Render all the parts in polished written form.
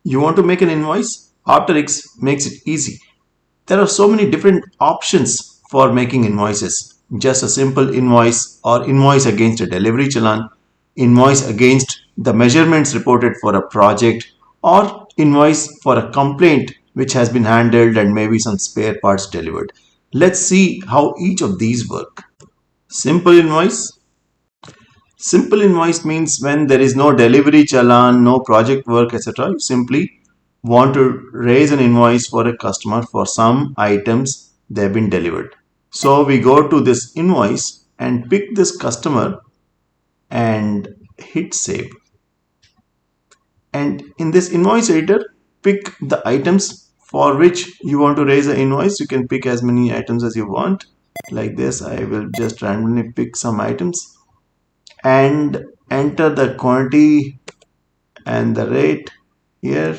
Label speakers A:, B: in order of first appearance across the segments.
A: You want to make an invoice? Opterix makes it easy. There are so many different options for making invoices. Just a simple invoice or invoice against a delivery challan, invoice against the measurements reported for a project, or invoice for a complaint which has been handled and maybe some spare parts delivered. Let's see how each of these work. Simple invoice. Simple invoice means when there is no delivery challan, no project work, etc. You simply want to raise an invoice for a customer for some items they have been delivered. So we go to this invoice and pick this customer and hit save. And in this invoice editor, pick the items for which you want to raise an invoice. You can pick as many items as you want. Like this, I will just randomly pick some items and enter the quantity and the rate here.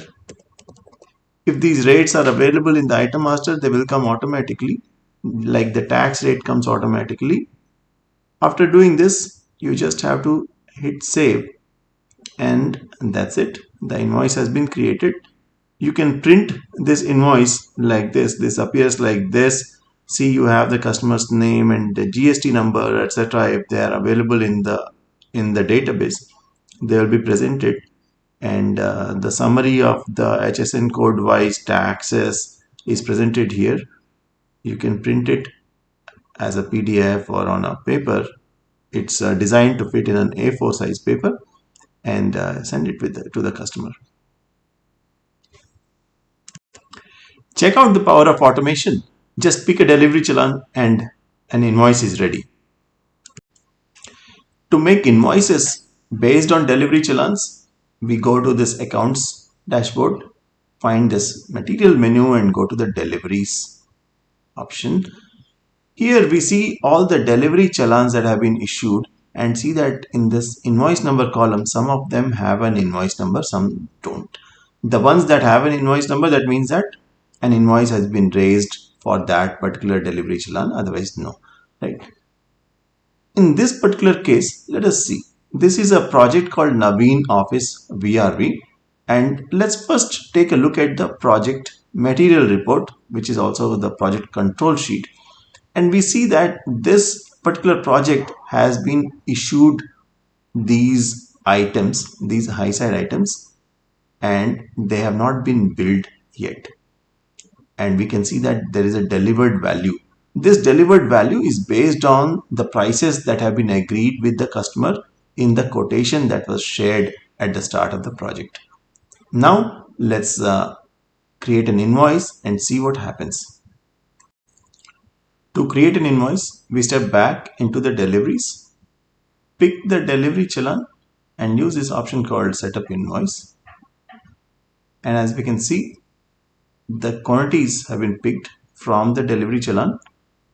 A: If these rates are available in the item master, they will come automatically, like the tax rate comes automatically. After doing this, you just have to hit save and that's it. The invoice has been created. You can print this invoice like this. This appears like this. See, you have the customer's name and the GST number, etc. If they are available in the database, they will be presented, and the summary of the HSN code wise taxes is presented here. You can print it as a PDF or on a paper. It's designed to fit in an A4 size paper and send it to the customer. Check out the power of automation. Just pick a delivery challan and an invoice is ready. To make invoices based on delivery challans, we go to this accounts dashboard, find this material menu and go to the deliveries option. Here we see all the delivery challans that have been issued and see that in this invoice number column, some of them have an invoice number, some don't. The ones that have an invoice number, that means that an invoice has been raised for that particular delivery challan, otherwise no, right? In this particular case, let us see. This is a project called Naveen Office VRV, and let's first take a look at the project material report, which is also the project control sheet. And we see that this particular project has been issued these items, these high side items, and they have not been billed yet. And we can see that there is a delivered value. This delivered value is based on the prices that have been agreed with the customer in the quotation that was shared at the start of the project. Now let's create an invoice and see what happens. To create an invoice, we step back into the deliveries, pick the delivery challan and use this option called setup invoice. And as we can see, the quantities have been picked from the delivery challan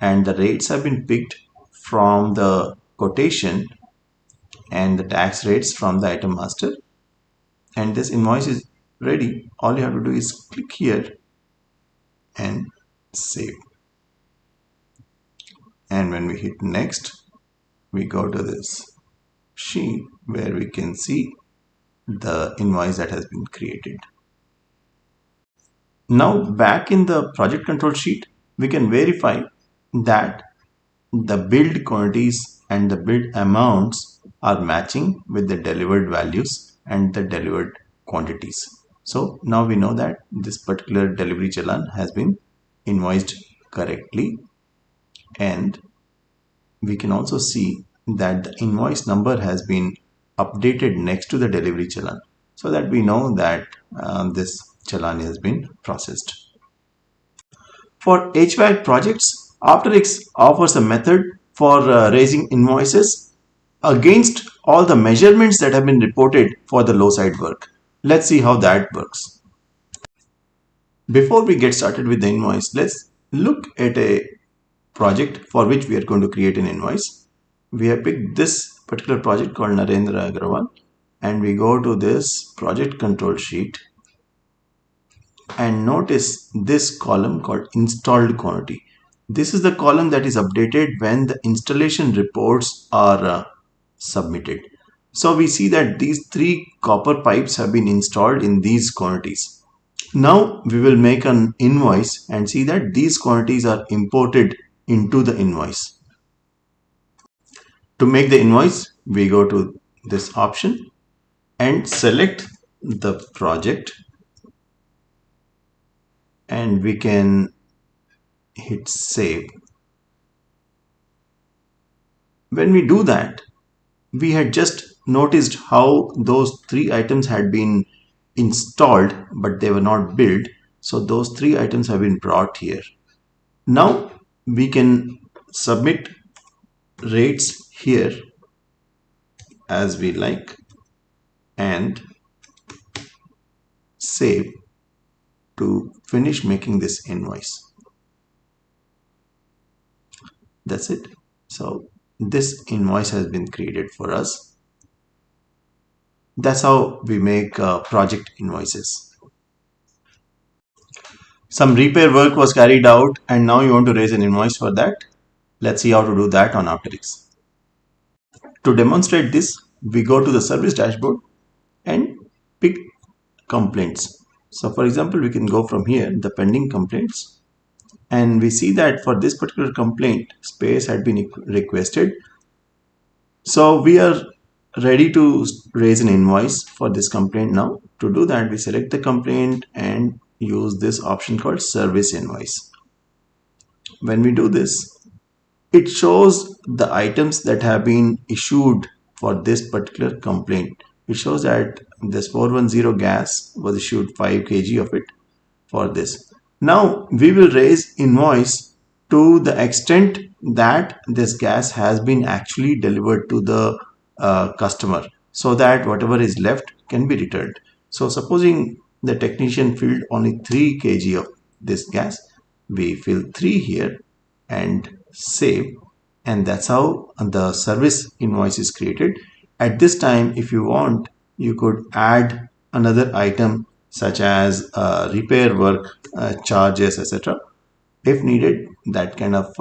A: and the rates have been picked from the quotation and the tax rates from the item master. And this invoice is ready. All you have to do is click here and save. And when we hit next, we go to this sheet where we can see the invoice that has been created. Now back in the project control sheet, we can verify that the billed quantities and the billed amounts are matching with the delivered values and the delivered quantities. So now we know that this particular delivery challan has been invoiced correctly, and we can also see that the invoice number has been updated next to the delivery challan, so that we know that this challan has been processed. For HVAC projects, Opterix offers a method for raising invoices against all the measurements that have been reported for the low side work. Let's see how that works. Before we get started with the invoice, let's look at a project for which we are going to create an invoice. We have picked this particular project called Narendra Agrawal, and we go to this project control sheet and notice this column called installed quantity. This is the column that is updated when the installation reports are submitted. So we see that these three copper pipes have been installed in these quantities. Now we will make an invoice and see that these quantities are imported into the invoice. To make the invoice, we go to this option and select the project, and we can hit save. When we do that, we had just noticed how those three items had been installed but they were not billed. So those three items have been brought here. Now we can submit rates here as we like and save to finish making this invoice. That's it. So this invoice has been created for us. That's how we make project invoices. Some repair work was carried out and now you want to raise an invoice for that. Let's see how to do that on Opterix. To demonstrate this, we go to the service dashboard and pick complaints. So for example, we can go from here, the pending complaints, and we see that for this particular complaint, space had been requested. So we are ready to raise an invoice for this complaint now. To do that, we select the complaint and use this option called service invoice. When we do this, it shows the items that have been issued for this particular complaint. It shows that this 410 gas was issued 5 kg of it for this. Now we will raise invoice to the extent that this gas has been actually delivered to the customer, so that whatever is left can be returned. So supposing the technician filled only 3 kg of this gas, we fill 3 here and save, and that's how the service invoice is created. At this time, if you want, you could add another item such as repair work charges, etc. If needed, that kind of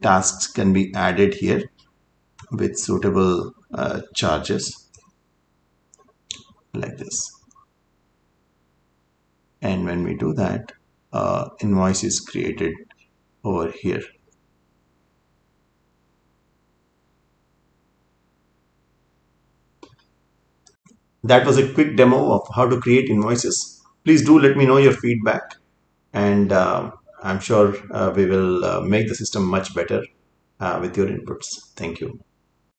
A: tasks can be added here with suitable charges like this. And when we do that, invoice is created over here. That was a quick demo of how to create invoices. Please do let me know your feedback, and I'm sure we will make the system much better with your inputs. Thank you.